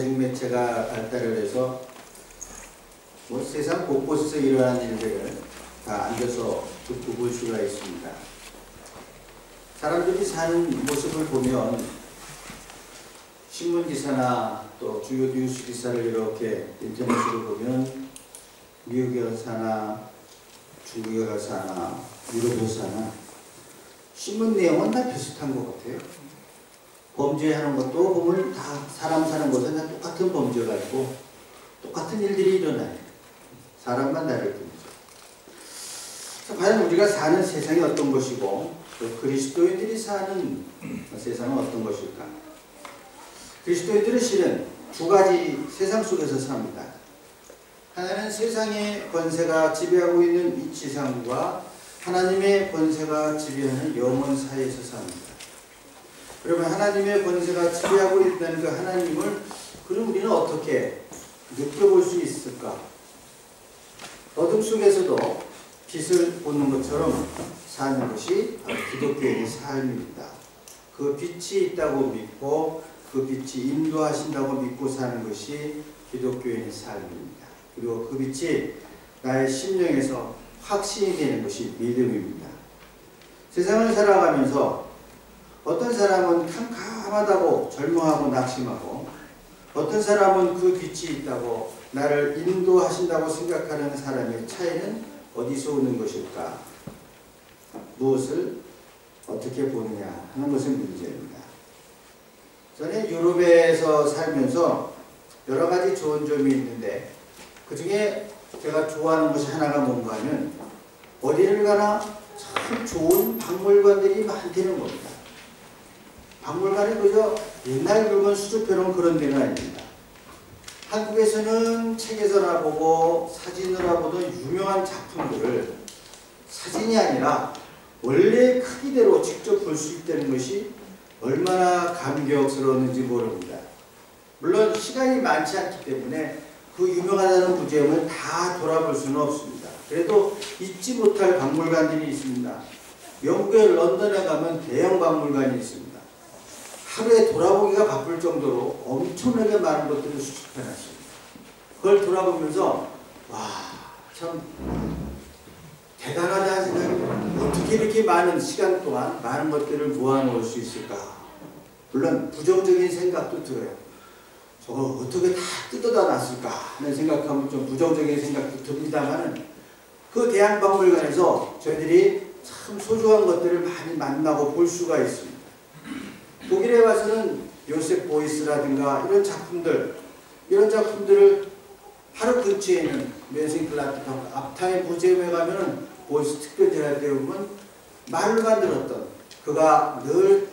매체가 발달을 해서 세상 곳곳에서 일어나는 일들을 다 앉아서 듣고 볼 수가 있습니다. 사람들이 사는 모습을 보면 신문기사나 또 주요 뉴스 기사를 이렇게 인터넷으로 보면 미국에 사나 중국에 사나 유럽에 사나 신문 내용은 다 비슷한 것 같아요. 범죄하는 것도 보면 다 사람 사는 곳은 다 똑같은 범죄가 있고 똑같은 일들이 일어나요. 사람만 다를 뿐이죠. 과연 우리가 사는 세상이 어떤 것이고 또 그리스도인들이 사는 세상은 어떤 것일까? 그리스도인들은 실은 두 가지 세상 속에서 삽니다. 하나는 세상의 권세가 지배하고 있는 이 지상과 하나님의 권세가 지배하는 영원 사이에서 삽니다. 그러면 하나님의 권세가 지배하고 있다는 그 하나님을 그럼 우리는 어떻게 느껴볼 수 있을까? 어둠 속에서도 빛을 보는 것처럼 사는 것이 기독교인의 삶입니다. 그 빛이 있다고 믿고 그 빛이 인도하신다고 믿고 사는 것이 기독교인의 삶입니다. 그리고 그 빛이 나의 심령에서 확신이 되는 것이 믿음입니다. 세상을 살아가면서 어떤 사람은 캄캄하다고 절망하고 낙심하고 어떤 사람은 그 빛이 있다고 나를 인도하신다고 생각하는 사람의 차이는 어디서 오는 것일까? 무엇을 어떻게 보느냐 하는 것은 문제입니다. 저는 유럽에서 살면서 여러 가지 좋은 점이 있는데 그 중에 제가 좋아하는 것이 하나가 뭔가 하면 어디를 가나 참 좋은 박물관들이 많다는 겁니다. 박물관이 그저 옛날 물건 수집해놓은 그런 데가 아닙니다. 한국에서는 책에서나 보고 사진으로 보던 유명한 작품들을 사진이 아니라 원래 크기대로 직접 볼 수 있다는 것이 얼마나 감격스러웠는지 모릅니다. 물론 시간이 많지 않기 때문에 그 유명하다는 무제움을 다 돌아볼 수는 없습니다. 그래도 잊지 못할 박물관들이 있습니다. 영국의 런던에 가면 대형 박물관이 있습니다. 하루에 돌아보기가 바쁠 정도로 엄청나게 많은 것들을 수집해놨습니다. 그걸 돌아보면서 와, 참 대단하다는 생각이 들어요. 어떻게 이렇게 많은 시간 동안 많은 것들을 모아놓을 수 있을까? 물론 부정적인 생각도 들어요. 저걸 어떻게 다 뜯어다 놨을까 하는 생각하면 좀 부정적인 생각도 듭니다만은 그 대한박물관에서 저희들이 참 소중한 것들을 많이 만나고 볼 수가 있습니다. 독일에 와서는 요셉 보이스라든가 이런 작품들을 바로 근처에 있는 멘싱글라트하고 앞타의 무제움에 가면은 보이스 특별대회 때 보면 말로 만들었던 그가 늘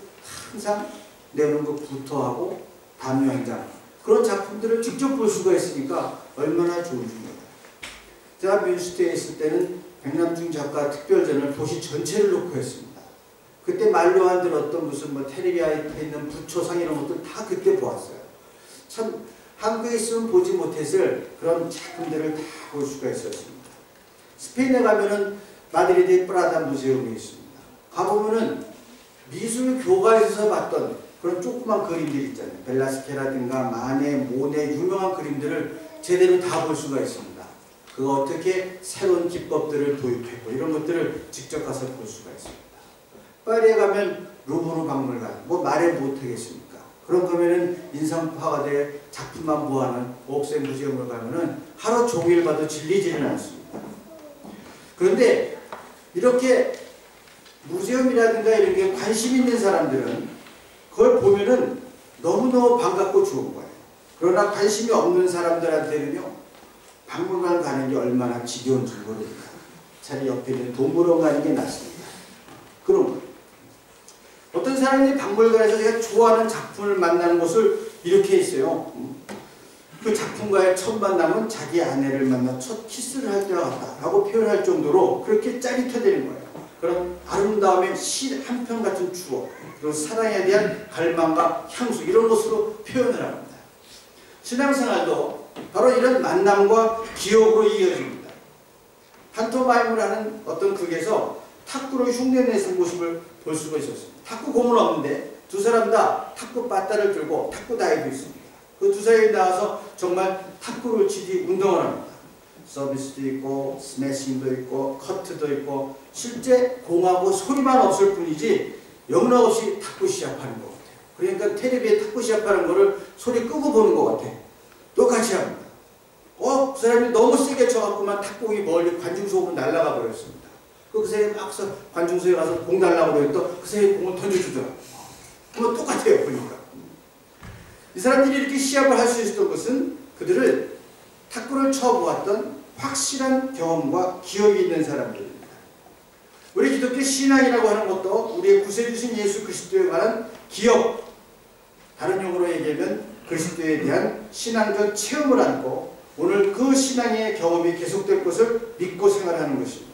항상 내놓은 그 부터하고 담요행장 그런 작품들을 직접 볼 수가 있으니까 얼마나 좋은지입니다. 제가 뮌스트에 있을 때는 백남중 작가 특별전을 도시 전체를 놓고 했습니다. 그때 말로 만들었던 무슨 텔레비아에 있는 부초상 이런 것들 다 그때 보았어요. 참 한국에 있으면 보지 못했을 그런 작품들을 다 볼 수가 있었습니다. 스페인에 가면은 마드리드 프라다 무제움이 있습니다. 가보면은 미술 교과에서 봤던 그런 조그만 그림들 있잖아요. 벨라스케라든가 마네, 모네 유명한 그림들을 제대로 다 볼 수가 있습니다. 그 어떻게 새로운 기법들을 도입했고 이런 것들을 직접 가서 볼 수가 있습니다. 파리에 가면 루브르 박물관, 말해 못하겠습니까? 그런 거면은 인상파가될 작품만 모아놓은 옥세 무제움을 가면은 하루 종일 봐도 질리지는 않습니다. 그런데 이렇게 무제움이라든가 이런 게 관심 있는 사람들은 그걸 보면은 너무너무 반갑고 좋은 거예요. 그러나 관심이 없는 사람들한테는요, 박물관 가는 게 얼마나 지겨운지 모릅니다. 차라리 옆에 있는 동물원 가는 게 낫습니다. 그런 거예요. 어떤 사람이 박물관에서 제가 좋아하는 작품을 만나는 곳을 이렇게 했어요. 그 작품과의 첫 만남은 자기 아내를 만나 첫 키스를 할 때와 같다 라고 표현할 정도로 그렇게 짜릿해지는 거예요. 그런 아름다움의 시 한 편 같은 추억, 그리고 사랑에 대한 갈망과 향수 이런 것으로 표현을 합니다. 신앙생활도 바로 이런 만남과 기억으로 이어집니다. 판토마임을 하는 어떤 극에서 탁구로 흉내내는 모습을 볼 수가 있었습니다. 탁구 공은 없는데 두 사람 다 탁구 빠따를 들고 탁구 다이도 있습니다. 그 주사위에 나와서 정말 탁구를 치듯이 운동을 합니다. 서비스도 있고 스매싱도 있고 커트도 있고 실제 공하고 소리만 없을 뿐이지 영락 없이 탁구 시합하는 것 같아요. 그러니까 텔레비에 탁구 시합하는 거를 소리 끄고 보는 것 같아요. 똑같이 합니다. 그 사람이 너무 세게 쳐갖고만 탁구공이 멀리 관중석으로 날아가 버렸습니다. 그 사람이 막 관중석에 가서 공 달라고 그러면 또 그 사람이 공을 던져주더라고요. 그건 똑같아요. 보니까 이 사람들이 이렇게 시합을 할 수 있었던 것은 그들을 탁구를 쳐보았던 확실한 경험과 기억이 있는 사람들입니다. 우리 기독교 신앙이라고 하는 것도 우리의 구세주신 예수 그리스도에 관한 기억, 다른 용어로 얘기하면 그리스도에 대한 신앙적 체험을 안고 오늘 그 신앙의 경험이 계속될 것을 믿고 생활하는 것입니다.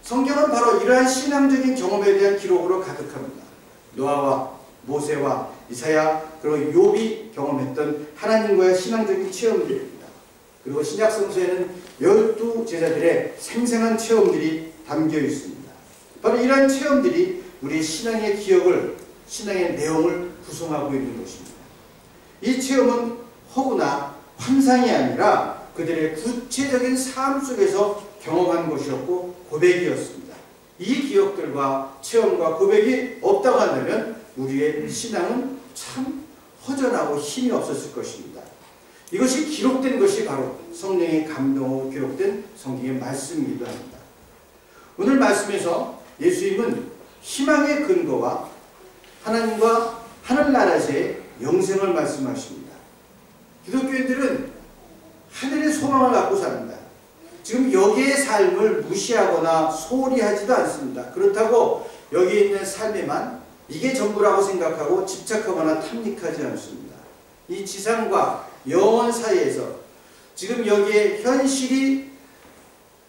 성경은 바로 이러한 신앙적인 경험에 대한 기록으로 가득합니다. 노아와 모세와 이사야 그리고 욥이 경험했던 하나님과의 신앙적인 체험들입니다. 그리고 신약 성서에는 12 제자들의 생생한 체험들이 담겨 있습니다. 바로 이러한 체험들이 우리의 신앙의 기억을, 신앙의 내용을 구성하고 있는 것입니다. 이 체험은 허구나 환상이 아니라 그들의 구체적인 삶 속에서 경험한 것이었고 고백이었습니다. 이 기억들과 체험과 고백이 없다고 한다면 우리의 신앙은 참 허전하고 힘이 없었을 것입니다. 이것이 기록된 것이 바로 성령의 감동으로 기록된 성경의 말씀이기도 합니다. 오늘 말씀에서 예수님은 희망의 근거와 하나님과 하늘나라에서의 영생을 말씀하십니다. 기독교인들은 하늘의 소망을 갖고 삽니다. 지금 여기의 삶을 무시하거나 소홀히 하지도 않습니다. 그렇다고 여기 있는 삶에만 이게 전부라고 생각하고 집착하거나 탐닉하지 않습니다. 이 지상과 영원 사이에서 지금 여기에 현실이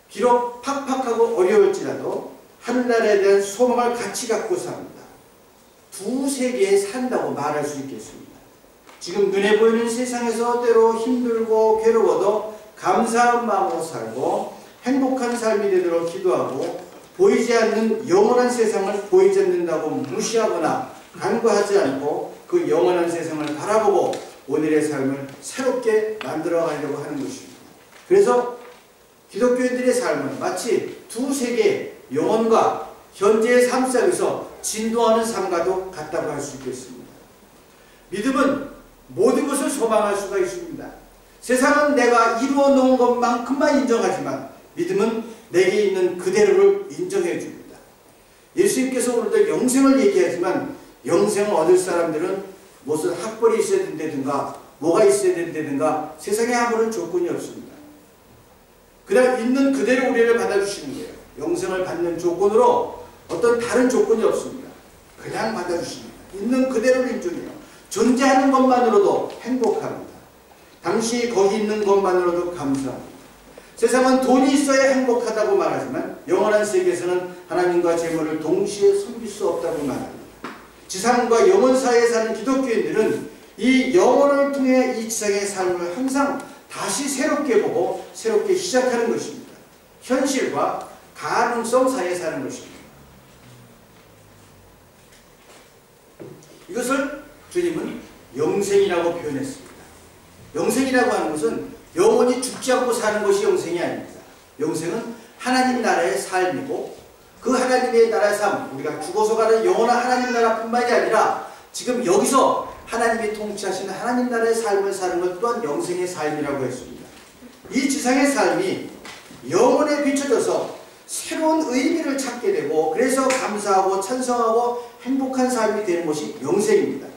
비록 팍팍하고 어려울지라도 하늘나라에 대한 소망을 같이 갖고 삽니다. 두 세계에 산다고 말할 수 있겠습니다. 지금 눈에 보이는 세상에서 때로 힘들고 괴로워도 감사한 마음으로 살고 행복한 삶이 되도록 기도하고 보이지 않는 영원한 세상을 보이지 않는다고 무시하거나 간과하지 않고 그 영원한 세상을 바라보고 오늘의 삶을 새롭게 만들어가려고 하는 것입니다. 그래서 기독교인들의 삶은 마치 두 세계의 영혼과 현재의 삶 속에서 진도하는 삶과도 같다고 할 수 있겠습니다. 믿음은 모든 것을 소망할 수가 있습니다. 세상은 내가 이루어 놓은 것만큼만 인정하지만 믿음은 내게 있는 그대로를 인정해 줍니다. 예수님께서 오늘도 영생을 얘기하지만 영생을 얻을 사람들은 무슨 학벌이 있어야 된다든가 뭐가 있어야 된다든가 세상에 아무런 조건이 없습니다. 그냥 있는 그대로 우리를 받아주시는 거예요. 영생을 받는 조건으로 어떤 다른 조건이 없습니다. 그냥 받아주십니다. 있는 그대로를 인정해요. 존재하는 것만으로도 행복합니다. 당시 거기 있는 것만으로도 감사합니다. 세상은 돈이 있어야 행복하다고 말하지만 영원한 세계에서는 하나님과 재물을 동시에 섬길 수 없다고 말합니다. 지상과 영원 사이에 사는 기독교인들은 이 영혼을 통해 이 지상의 삶을 항상 다시 새롭게 보고 새롭게 시작하는 것입니다. 현실과 가능성 사이에 사는 것입니다. 이것을 주님은 영생이라고 표현했습니다. 영생이라고 하는 것은 영원히 죽지 않고 사는 것이 영생이 아닙니다. 영생은 하나님 나라의 삶이고 그 하나님의 나라의 삶, 우리가 죽어서 가는 영원한 하나님 나라뿐만이 아니라 지금 여기서 하나님이 통치하시는 하나님 나라의 삶을 사는 것 또한 영생의 삶이라고 했습니다. 이 지상의 삶이 영혼에 비춰져서 새로운 의미를 찾게 되고 그래서 감사하고 찬성하고 행복한 삶이 되는 것이 영생입니다.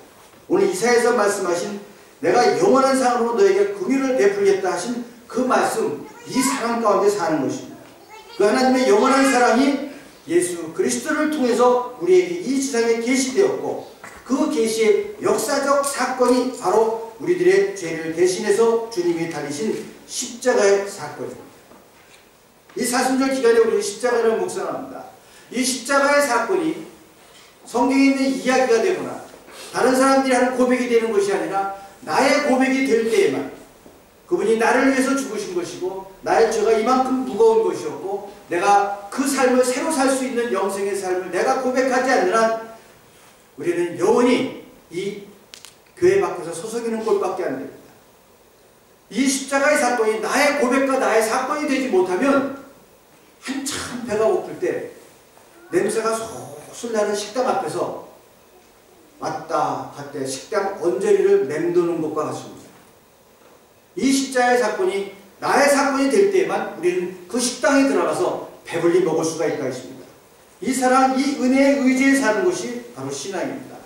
오늘 이사야에서 말씀하신 내가 영원한 상으로 너에게 긍휼을 베풀겠다 하신 그 말씀, 이 사랑 가운데 사는 것입니다. 그 하나님의 영원한 사랑이 예수 그리스도를 통해서 우리에게 이 지상에 계시되었고 그 계시의 역사적 사건이 바로 우리들의 죄를 대신해서 주님이 달리신 십자가의 사건입니다. 이 사순절 기간에 우리는 십자가를 묵상합니다. 이 십자가의 사건이 성경에 있는 이야기가 되거나 다른 사람들이 하는 고백이 되는 것이 아니라 나의 고백이 될 때에만 그분이 나를 위해서 죽으신 것이고 나의 죄가 이만큼 무거운 것이었고 내가 그 삶을 새로 살 수 있는 영생의 삶을 내가 고백하지 않는 한 우리는 영원히 이 교회 밖에서 소속이는 꼴밖에 안 됩니다. 십자가의 사건이 나의 고백과 나의 사건이 되지 못하면 한참 배가 고플 때 냄새가 솔솔 나는 식당 앞에서 왔다 갔다 식당 언저리를 맴도는 것과 같습니다. 이 십자가의 사건이 나의 사건이 될 때에만 우리는 그 식당에 들어가서 배불리 먹을 수가 있다 했습니다. 이 사랑, 이 은혜에 의지해 사는 것이 바로 신앙입니다.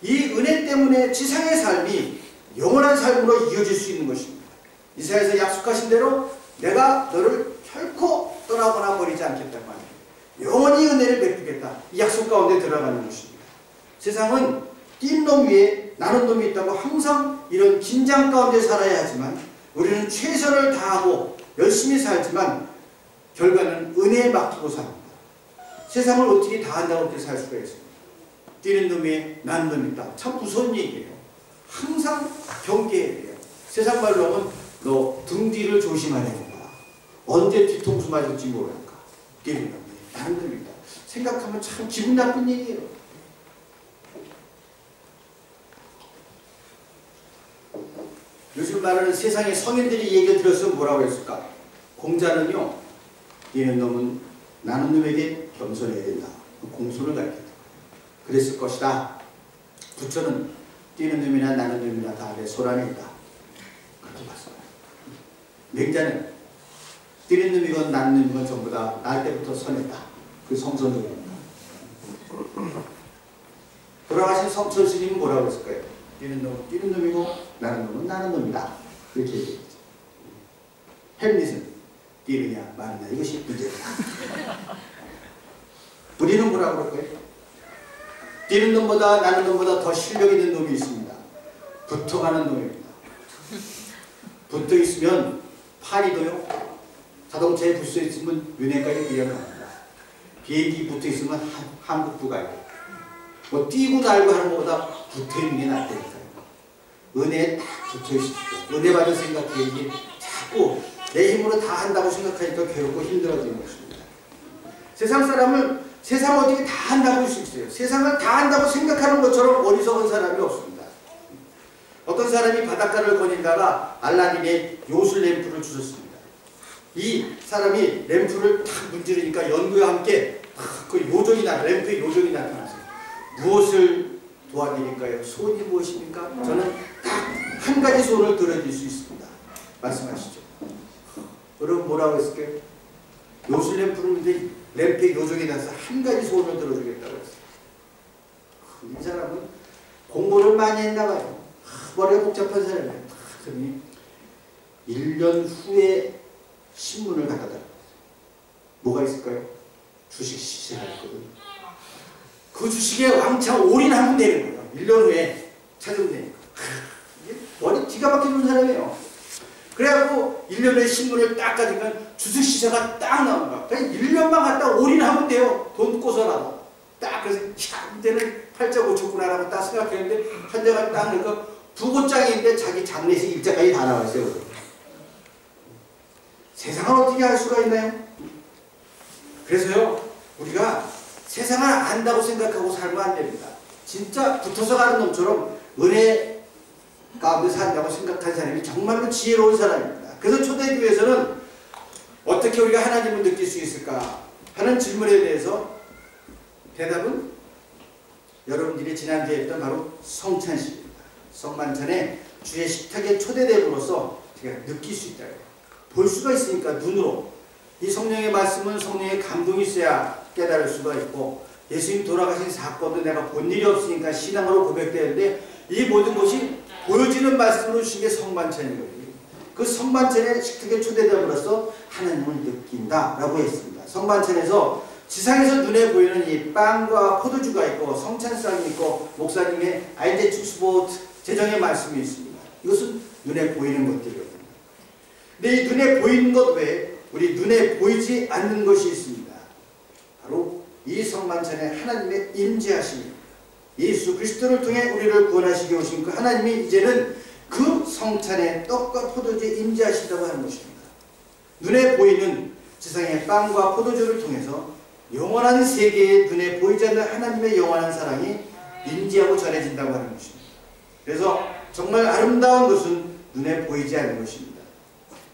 이 은혜 때문에 지상의 삶이 영원한 삶으로 이어질 수 있는 것입니다. 이사야에서 약속하신 대로 내가 너를 결코 떠나거나 버리지 않겠단 말이에요. 영원히 은혜를 베푸겠다. 이 약속 가운데 들어가는 것입니다. 세상은 뛴 놈 위에 나는 놈이 있다고 항상 이런 긴장 가운데 살아야 하지만 우리는 최선을 다하고 열심히 살지만 결과는 은혜에 맡기고 삽니다. 세상을 어떻게 다 한다고 그렇게 살 수가 있습니까? 뛰는 놈이 나는 놈이 있다. 참 무서운 얘기예요. 항상 경계해야 돼요. 세상 말로 하면 너 등 뒤를 조심하는 거야. 언제 뒤통수 맞을지 모르니까. 뛰는 놈이 나는 놈이 있다. 생각하면 참 기분 나쁜 얘기예요. 요즘 말하는 세상의 성인들이 얘기를 들었으면 뭐라고 했을까? 공자는요, 뛰는 놈은 나는 놈에게 겸손해야 된다. 공손을 가르쳤다. 그랬을 것이다. 부처는 뛰는 놈이나 나는 놈이나 다 내 손 안에 있다. 그렇게 봤어요. 맹자는 뛰는 놈이건 나는 놈이건 전부 다 날 때부터 선했다. 그 성선적입니다. 돌아가신 성철 스님은 뭐라고 했을까요? 뛰는 놈이고 나는 놈이다. 그렇게 얘기했죠. 햄릿은 뛰느냐 마느냐 이것이 문제다. 우리는 뭐라고 그럴까요? 뛰는 놈보다 나는 놈보다 더 실력 있는 놈이 있습니다. 붙어가는 놈입니다. 붙어 있으면 파리도요. 자동차에 붙어 있으면 윤회까지 밀려갑니다. 비행기 붙어 있으면 한국도 가요. 뭐 뛰고 날고 하는 것보다 붙어 있는 게 낫다니까요. 은혜에 딱 붙어 있으십시오. 은혜 받은 생각이 이게 자꾸 내 힘으로 다 한다고 생각하니까 괴롭고 힘들어지는 것입니다. 세상 사람을 세상 어떻게 다 한다고 할 수 있어요. 세상을 다 한다고 생각하는 것처럼 어리석은 사람이 없습니다. 어떤 사람이 바닷가를 거닐다가 알라딘의 요술 램프를 주셨습니다. 이 사람이 램프를 탁 문지르니까 연구와 함께 그 램프의 요정이 나타났어요. 무엇을 도와드릴까요? 소원이 무엇입니까? 저는 딱 한 가지 소원을 들어줄 수 있습니다. 말씀하시죠. 여러분 뭐라고 했을까요? 요술 램프를 램프의 요정이 나서 한 가지 소원을 들어주겠다고 했어요. 이 사람은 공부를 많이 했나 봐요. 머리가 복잡한 사람이에요. 그러니 1년 후에 신문을 갖다 달라고 했어요. 뭐가 있을까요? 주식 시세가 있거든요. 그 주식에 왕창 올인하면 되는 거예요. 1년 후에 찾으면 되니까. 머리 기가 막히는 사람이에요. 그래갖고 1년 후에 신문을 딱 가니까 주식 시세가 딱 나온 거야. 그냥 1년만 갖다 올인하면 돼요. 돈 꿔서라도. 딱 그래서 야, 이때는 팔자 고쳤구나라고 딱 생각했는데 한 대가 딱 그러니까 부고장인데 자기 장례식 일자까지 다 나와 있어요. 세상을 어떻게 알 수가 있나요? 그래서요, 우리가 세상을 안다고 생각하고 살면 안 됩니다. 진짜 붙어서 가는 놈처럼 은혜 가운데 산다고 생각한 사람이 정말로 지혜로운 사람입니다. 그래서 초대교회에서는 어떻게 우리가 하나님을 느낄 수 있을까 하는 질문에 대해서 대답은 여러분들이 지난주에 했던 바로 성찬식입니다. 성만찬에 주의 식탁에 초대됨으로써 제가 느낄 수 있다. 볼 수가 있으니까 눈으로. 이 성령의 말씀은 성령의 감동이 있어야 깨달을 수가 있고, 예수님 돌아가신 사건도 내가 본 일이 없으니까 신앙으로 고백되는데, 이 모든 것이 보여지는 말씀으로 주신 게 성만찬이거든요. 그 성만찬에 식탁에 초대됨으로써 하나님을 느낀다라고 했습니다. 성만찬에서 지상에서 눈에 보이는 이 빵과 포도주가 있고 성찬상이 있고 목사님의 아이제축스포트 제정의 말씀이 있습니다. 이것은 눈에 보이는 것들이거든요. 근데 이 눈에 보이는 것 외에 우리 눈에 보이지 않는 것이 있습니다. 바로 이 성만찬에 하나님의 임재하심입니다. 예수 그리스도를 통해 우리를 구원하시기 오신 그 하나님이 이제는 그 성찬에 떡과 포도주에 임재하신다고 하는 것입니다. 눈에 보이는 지상의 빵과 포도주를 통해서 영원한 세계에 눈에 보이지 않는 하나님의 영원한 사랑이 임재하고 전해진다고 하는 것입니다. 그래서 정말 아름다운 것은 눈에 보이지 않는 것입니다.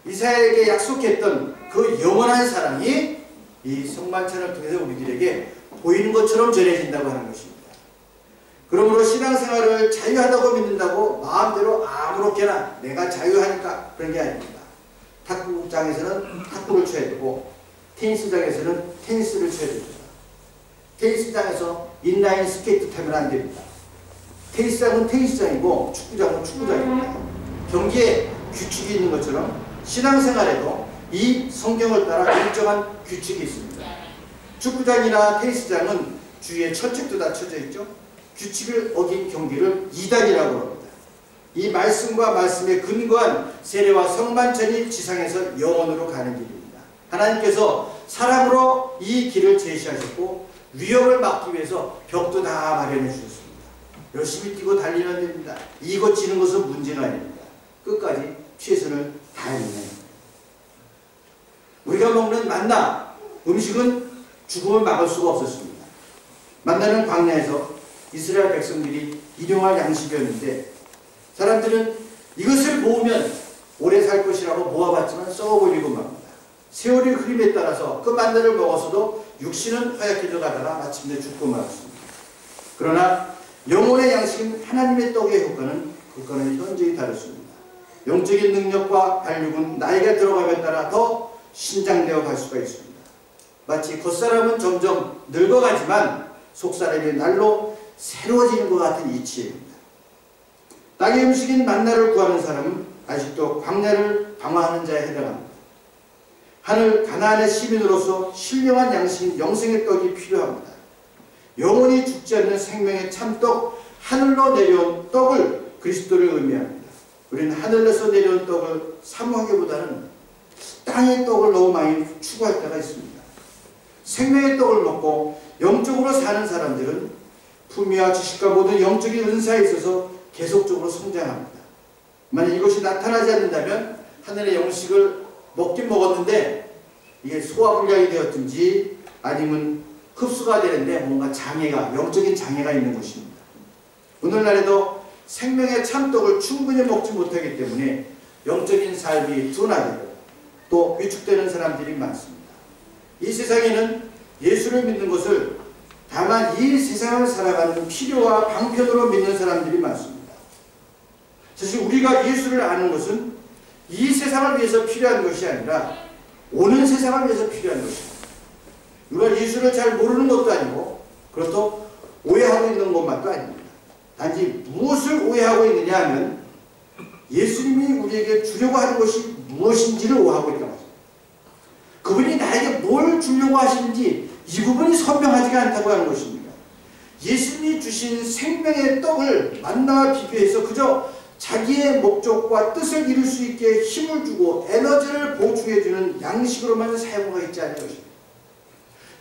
이스라엘에게 약속했던 그 영원한 사랑이 이 성만찬을 통해서 우리들에게 보이는 것처럼 전해진다고 하는 것입니다. 그러므로 신앙생활을 자유하다고 믿는다고 마음대로 아무렇게나 내가 자유하니까 그런 게 아닙니다. 탁구장에서는 탁구를 쳐야 되고 테니스장에서는 테니스를 쳐야 됩니다. 테니스장에서 인라인 스케이트 타면 안 됩니다. 테니스장은 테니스장이고 축구장은 축구장입니다. 경기에 규칙이 있는 것처럼 신앙생활에도 이 성경을 따라 일정한 규칙이 있습니다. 축구장이나 테니스장은 주위에 철책도 다 쳐져 있죠. 규칙을 어긴 경기를 이단이라고 합니다. 이 말씀과 말씀에 근거한 세례와 성만찬이 지상에서 영원으로 가는 길입니다. 하나님께서 사랑으로 이 길을 제시하셨고 위험을 막기 위해서 벽도 다 마련해 주셨습니다. 열심히 뛰고 달리면 됩니다. 이거 지는 것은 문제가 아닙니다. 끝까지 최선을 다하는 겁니다. 우리가 먹는 만나, 음식은 죽음을 막을 수가 없었습니다. 만나는 광야에서 이스라엘 백성들이 일용할 양식이었는데 사람들은 이것을 모으면 오래 살 것이라고 모아봤지만 썩어버리고 맙니다. 세월의 흐름에 따라서 그 만나를 먹어서도 육신은 허약해져 가다가 마침내 죽고 말았습니다. 그러나 영혼의 양식인 하나님의 떡의 효과는 그것과는 현저히 다릅니다. 영적인 능력과 발육은 나이가 들어감에 따라 더 신장되어 갈 수가 있습니다. 마치 겉사람은 점점 늙어가지만 속사람이 날로 새로워지는 것 같은 이치입니다. 땅의 음식인 만나를 구하는 사람은 아직도 광야를 방황하는 자에 해당합니다. 하늘 가나안의 시민으로서 신령한 양식인 영생의 떡이 필요합니다. 영원히 죽지 않는 생명의 참떡, 하늘로 내려온 떡을 그리스도를 의미합니다. 우리는 하늘에서 내려온 떡을 사모하기보다는 땅의 떡을 너무 많이 추구할 때가 있습니다. 생명의 떡을 먹고 영적으로 사는 사람들은 품위와 지식과 모든 영적인 은사에 있어서 계속적으로 성장합니다. 만약 이것이 나타나지 않는다면 하늘의 영식을 먹긴 먹었는데 이게 소화불량이 되었든지 아니면 흡수가 되는데 뭔가 장애가, 영적인 장애가 있는 것입니다. 오늘날에도 생명의 참떡을 충분히 먹지 못하기 때문에 영적인 삶이 둔화되고 또 위축되는 사람들이 많습니다. 이 세상에는 예수를 믿는 것을 다만 이 세상을 살아가는 필요와 방편으로 믿는 사람들이 많습니다. 사실 우리가 예수를 아는 것은 이 세상을 위해서 필요한 것이 아니라 오는 세상을 위해서 필요한 것입니다. 우리가 예수를 잘 모르는 것도 아니고 그렇다고 오해하고 있는 것만도 아닙니다. 단지 무엇을 오해하고 있느냐 하면 예수님이 우리에게 주려고 하는 것이 무엇인지를 오해하고 있다고 합니다. 그분이 나에게 뭘 주려고 하시는지 이 부분이 선명하지가 않다고 하는 것입니다. 예수님이 주신 생명의 떡을 만나와 비교해서 그저 자기의 목적과 뜻을 이룰 수 있게 힘을 주고 에너지를 보충해주는 양식으로만 사용하고 있지 않은 것입니다.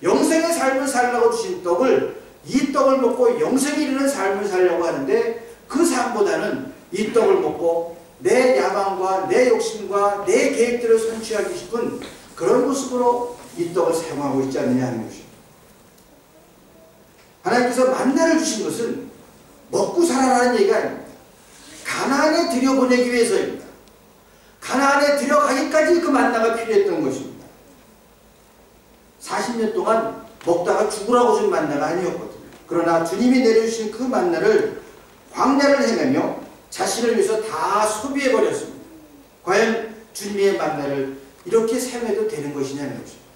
영생의 삶을 살려고 주신 떡을 이 떡을 먹고 영생이 이르는 삶을 살려고 하는데 그 삶보다는 이 떡을 먹고 내 야망과 내 욕심과 내 계획들을 성취하기 싶은 그런 모습으로 이 떡을 사용하고 있지 않느냐 하는 것입니다. 하나님께서 만나를 주신 것은 먹고 살아라는 얘기가 아닙니다. 가나안에 들여보내기 위해서입니다. 가나안에 들여가기까지 그 만나가 필요했던 것입니다. 40년 동안 먹다가 죽으라고 준 만나가 아니었거든요. 그러나 주님이 내려주신 그 만나를 광야를 헤매며 자신을 위해서 다 소비해버렸습니다. 과연 주님의 만나를 이렇게 사용해도 되는 것이냐는 것입니다.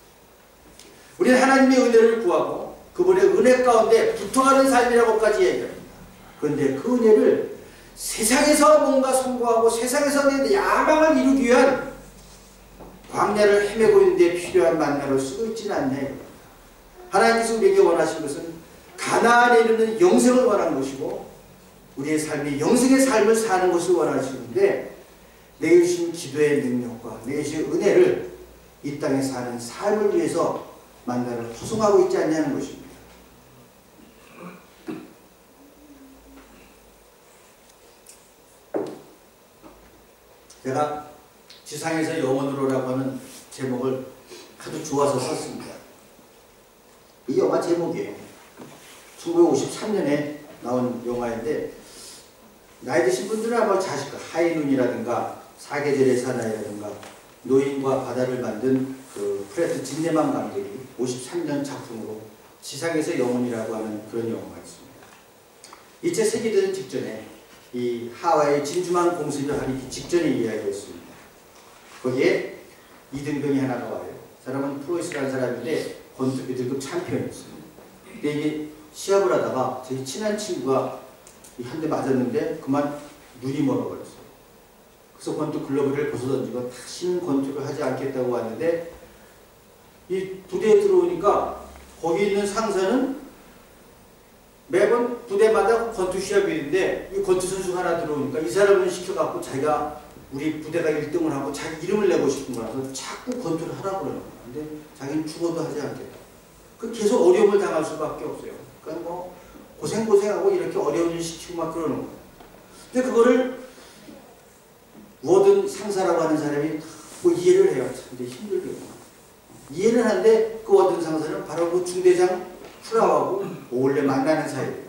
우리는 하나님의 은혜를 구하고 그분의 은혜 가운데 붙어가는 삶이라고까지 얘기합니다. 그런데 그 은혜를 세상에서 뭔가 성공하고 세상에서 내 야망을 이루기 위한 광야를 헤매고 있는 데 필요한 만나로 쓰고 있지는 않냐. 하나님께서 우리에게 원하신 것은 가나안에 이르는 영생을 원하는 것이고 우리의 삶이 영생의 삶을 사는 것을 원하시는데 내게 주신 기도의 능력과 내게 주신 은혜를 이 땅에 사는 삶을 위해서 만나를 후송하고 있지 않냐는 것입니다. 제가 지상에서 영원으로라고 하는 제목을 아주 좋아서 썼습니다. 이 영화 제목이에요. 1953년에 나온 영화인데 나이 드신 분들은 아마 자식 하이눈이라든가 사계절의 사나이라든가 노인과 바다를 만든 그 프레트 진네만 감독이 53년 작품으로 지상에서 영혼이라고 하는 그런 영화가 있습니다. 2차 세계대전 직전에 이 하와이 진주만 공습을 하기 직전의 이야기였습니다. 거기에 이등병이 하나가 와요. 사람은 프로이스라는 사람인데 권투 비들급 챔피언이었습니다. 근데 이게 시합을 하다가 제 친한 친구가 한 대 맞았는데 그만 눈이 멀어버렸어요. 그래서 권투 글러브를 벗어던지고 다시는 권투를 하지 않겠다고 왔는데 이 부대에 들어오니까 거기 있는 상사는 매번 부대마다 권투 시합이 있는데 이 권투 선수가 하나 들어오니까 이 사람을 시켜갖고 자기가 우리 부대가 1등을 하고 자기 이름을 내고 싶은 거라서 자꾸 권투를 하라고 그러는 거야. 근데 자기는 죽어도 하지 않겠다. 그 계속 어려움을 당할 수밖에 없어요. 그러니까 뭐 고생하고 이렇게 어려운 일 시키고 막 그러는 거예요. 근데 그거를 워든 상사라고 하는 사람이 뭐 이해를 해요. 참 근데 힘들게. 이해를 하는데 그 워든 상사는 바로 그 중대장 프라우하고 원래 만나는 사이예요.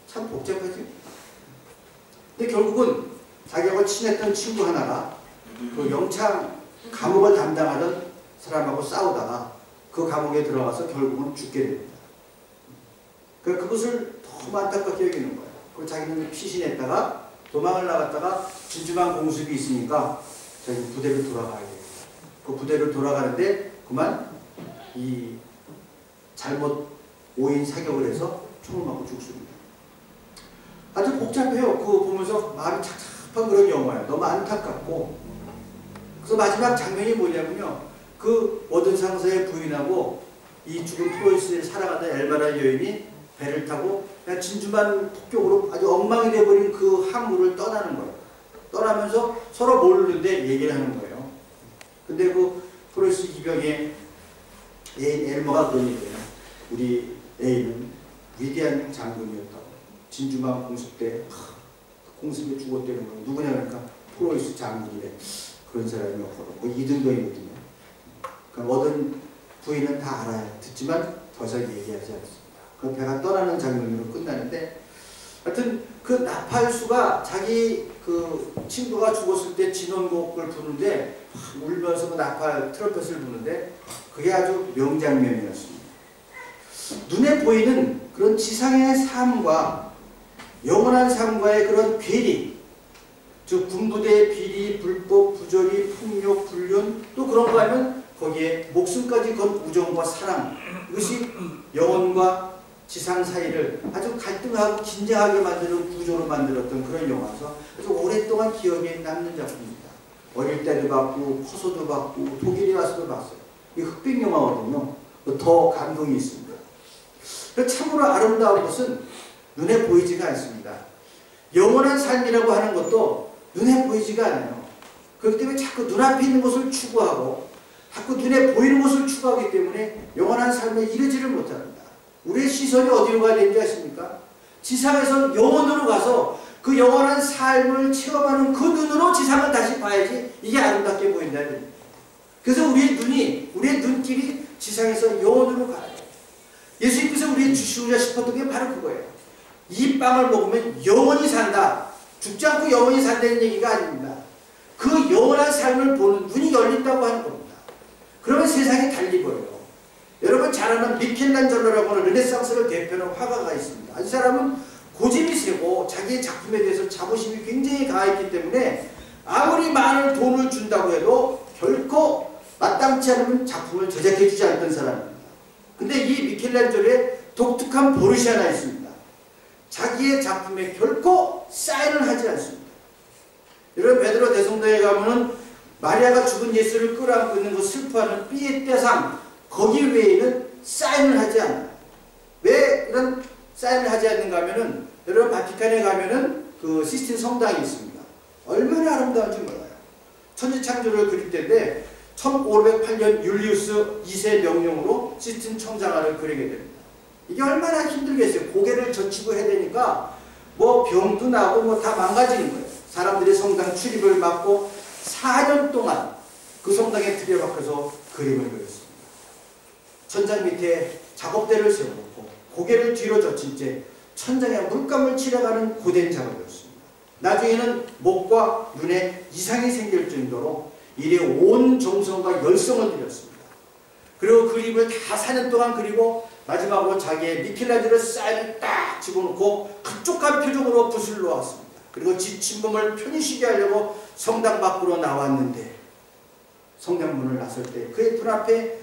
참 복잡하지. 근데 결국은 자기하고 친했던 친구 하나가 그 영창 감옥을 담당하던 사람하고 싸우다가 그 감옥에 들어가서 결국은 죽게 됩니다. 그것을 너무 안타깝게 여기는 거예요. 그 자기는 피신했다가 도망을 나갔다가 진주만 공습이 있으니까 자기 부대를 돌아가야 돼요. 그 부대를 돌아가는데 그만 이 잘못 오인 사격을 해서 총을 맞고 죽습니다. 아주 복잡해요. 그거 보면서 마음이 착잡한 그런 영화예요. 너무 안타깝고. 그래서 마지막 장면이 뭐냐면요. 그 워든 상사의 부인하고 이 죽은 프로이스를 살아가던 엘바라 여인이 배를 타고 그냥 진주만 폭격으로 아주 엉망이 되어버린 그 항구를 떠나는 거예요. 떠나면서 서로 모르는데 얘기를 하는 거예요. 근데 그 프로이스 이병의 애인 엘머가 그런 얘기예요. 우리 애인은 위대한 장군이었다고. 진주만 공습 때 공습에 죽었다는 거 누구냐 그러니까 프로이스 장군이래. 그런 사람이 없고 뭐 이등병이거든요. 그러니까 모든 부인은 다 알아요. 듣지만 더 이상 얘기하지 않습니다. 그 배가 떠나는 장면으로 끝나는데 하여튼 그 나팔수가 자기 그 친구가 죽었을 때 진원곡을 부르는데 울면서 그 나팔 트럼펫을 부는데 그게 아주 명장면이었습니다. 눈에 보이는 그런 지상의 삶과 영원한 삶과의 그런 괴리, 즉 군부대의 비리, 불법, 부조리, 폭력, 불륜 또 그런 거 하면 거기에 목숨까지 건 우정과 사랑, 이것이 영혼과 지상 사이를 아주 갈등하고 긴장하게 만드는 구조로 만들었던 그런 영화라서 아주 오랫동안 기억에 남는 작품입니다. 어릴 때도 봤고 커서도 봤고 독일에 와서도 봤어요. 이 흑백 영화거든요. 더 감동이 있습니다. 참으로 아름다운 것은 눈에 보이지가 않습니다. 영원한 삶이라고 하는 것도 눈에 보이지가 않아요. 그렇기 때문에 자꾸 눈앞에 있는 것을 추구하고 자꾸 눈에 보이는 것을 추구하기 때문에 영원한 삶에 이르지를 못합니다. 우리의 시선이 어디로 가야 되는지 아십니까? 지상에서 영원으로 가서 그 영원한 삶을 체험하는 그 눈으로 지상을 다시 봐야지 이게 아름답게 보인다는 겁니다. 그래서 우리의 눈길이 지상에서 영원으로 가야 돼요. 예수님께서 우리의 주시고자 싶었던 게 바로 그거예요. 이 빵을 먹으면 영원히 산다. 죽지 않고 영원히 산다는 얘기가 아닙니다. 그 영원한 삶을 보는 눈이 열린다고 하는 겁니다. 그러면 세상이 달리버려요. 여러분 잘 아는 미켈란젤로라고 하는 르네상스를 대표하는 화가가 있습니다. 이 사람은 고집이 세고 자기의 작품에 대해서 자부심이 굉장히 강했기 때문에 아무리 많은 돈을 준다고 해도 결코 마땅치 않으면 작품을 제작해 주지 않던 사람입니다. 근데 이 미켈란젤로의 독특한 버릇이 하나 있습니다. 자기의 작품에 결코 사인을 하지 않습니다. 여러분 베드로 대성당에 가면은 마리아가 죽은 예수를 끌어안고 있는 그 슬퍼하는 삐의 떼상 거기 외에는 사인을 하지 않아요. 왜 이런 사인을 하지 않는가 하면은 여러분 바티칸에 가면은 그 시스틴 성당이 있습니다. 얼마나 아름다운지 몰라요. 천지창조를 그릴 때인데 1508년 율리우스 2세 명령으로 시스틴 청장화를 그리게 됩니다. 이게 얼마나 힘들겠어요. 고개를 젖히고 해야 되니까 뭐 병도 나고 뭐 다 망가지는 거예요. 사람들이 성당 출입을 막고 4년 동안 그 성당에 들여박혀서 그림을 그렸습니다. 천장 밑에 작업대를 세워놓고 고개를 뒤로 젖힌 채 천장에 물감을 칠해가는 고된 작업이었습니다. 나중에는 목과 눈에 이상이 생길 정도로 일에 온 정성과 열성을 들였습니다. 그리고 그림을 다 4년 동안 그리고 마지막으로 자기의 미켈란젤로 사인을 딱 집어넣고 흡족한 표정으로 붓을 놓았습니다. 그리고 지친 몸을 편히 쉬게 하려고 성당 밖으로 나왔는데 성당문을 나설 때 그의 눈앞에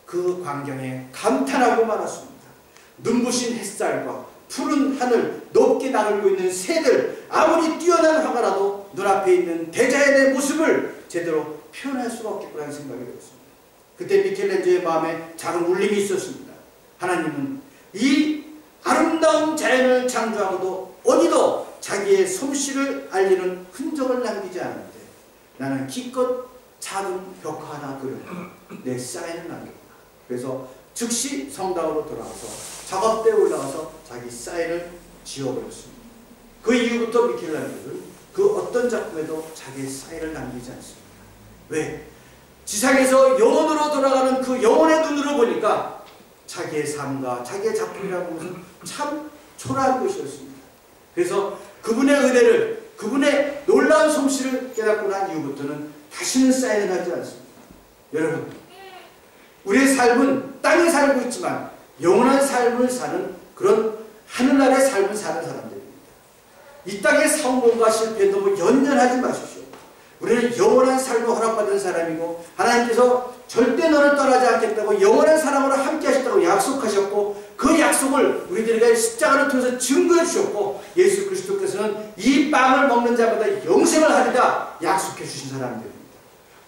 그 광경에 감탄하고 말았습니다. 눈부신 햇살과 푸른 하늘, 높게 나르고 있는 새들, 아무리 뛰어난 화가라도 눈앞에 있는 대자연의 모습을 제대로 표현할 수가 없겠구나 생각이 들었습니다. 그때 미켈란젤로의 마음에 작은 울림이 있었습니다. 하나님은 이 아름다운 자연을 창조하고도 어디도 자기의 솜씨를 알리는 흔적을 남기지 않는데 나는 기껏 작은 벽화 하나 그려 내 사인을 남겼다. 그래서 즉시 성당으로 돌아와서 작업대에 올라가서 자기 사인을 지워버렸습니다. 그 이후부터 미켈란젤로는 그 어떤 작품에도 자기의 사인을 남기지 않습니다. 왜? 지상에서 영원으로 돌아가는 그 영혼의 눈으로 보니까 자기의 삶과 자기의 작품이라고 하는 것은 참 초라한 것이었습니다. 그래서 그분의 은혜를, 그분의 놀라운 솜씨를 깨닫고 난 이후부터는 다시는 사인을 하지 않습니다. 여러분, 우리의 삶은 땅에 살고 있지만 영원한 삶을 사는 그런 하늘나라의 삶을 사는 사람들입니다. 이 땅의 성공과 실패에 너무 연연하지 마십시오. 우리는 영원한 삶을 허락받은 사람이고 하나님께서 절대 너를 떠나지 않겠다고 영원한 사람으로 함께 하셨다고 약속하셨고 그 약속을 우리들에게 십자가를 통해서 증거해 주셨고 예수 그리스도께서는 이 빵을 먹는 자마다 영생을 하리라 약속해 주신 사람들입니다.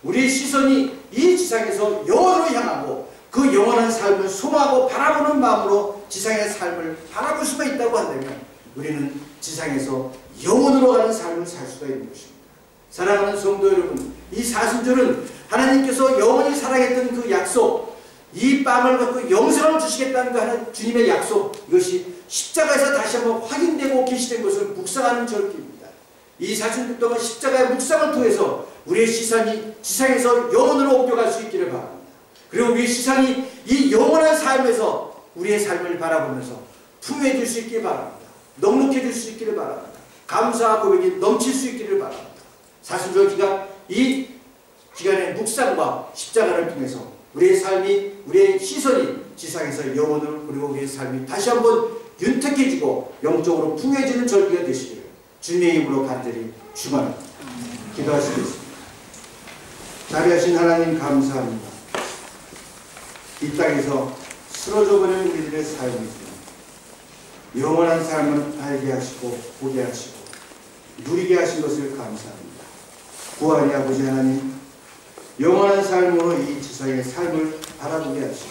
우리의 시선이 이 지상에서 영원으로 향하고 그 영원한 삶을 소망하고 바라보는 마음으로 지상의 삶을 바라볼 수가 있다고 한다면 우리는 지상에서 영원으로 가는 삶을 살 수가 있는 것입니다. 사랑하는 성도 여러분, 이 사순절은 하나님께서 영원히 사랑했던 그 약속, 이 빵을 갖고 영생을 주시겠다는 그 하나님 주님의 약속, 이것이 십자가에서 다시 한번 확인되고 계시된 것을 묵상하는 절기입니다. 이 사순절 동안 십자가의 묵상을 통해서 우리의 시선이 지상에서 영원으로 옮겨갈 수 있기를 바랍니다. 그리고 우리의 시선이 이 영원한 삶에서 우리의 삶을 바라보면서 풍요해질 수 있기를 바랍니다. 넉넉해질 수 있기를 바랍니다. 감사와 고백이 넘칠 수 있기를 바랍니다. 사순절 기간, 이 기간의 묵상과 십자가를 통해서 우리의 삶이, 우리의 시선이 지상에서 영원으로 그리고 우리의 삶이 다시 한번 윤택해지고 영적으로 풍요해지는 절기가 되시기를 주님의 이름으로 간절히 축원합니다. 기도하시겠습니다. 자비하신 하나님 감사합니다. 이 땅에서 쓰러져버린 우리들의 삶이 영원한 삶을 알게 하시고 보게 하시고 누리게 하신 것을 감사합니다. 구하리 아버지 하나님, 영원한 삶으로 이 지상의 삶을 바라보게 하시고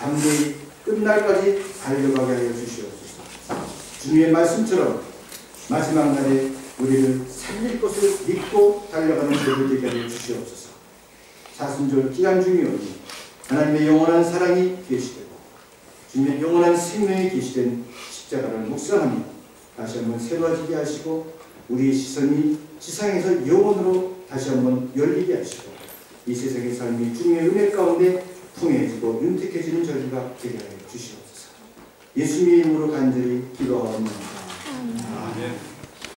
담대히 끝날까지 달려가게 하여 주시옵소서. 주님의 말씀처럼 마지막 날에 우리를 살릴 것을 믿고 달려가는 저를 되게 하여 주시옵소서. 사순절 기간 중이오니 하나님의 영원한 사랑이 계시되고 주님의 영원한 생명이 계시된 십자가를 묵상하며 다시 한번 새로워지게 하시고 우리의 시선이 지상에서 영원으로 다시 한번 열리게 하시고 이 세상의 삶이 주님의 은혜 가운데 풍요해지고 윤택해지는 절기가 되게 하여 주시옵소서. 예수님의 이름으로 간절히 기도하옵나이다. 아멘.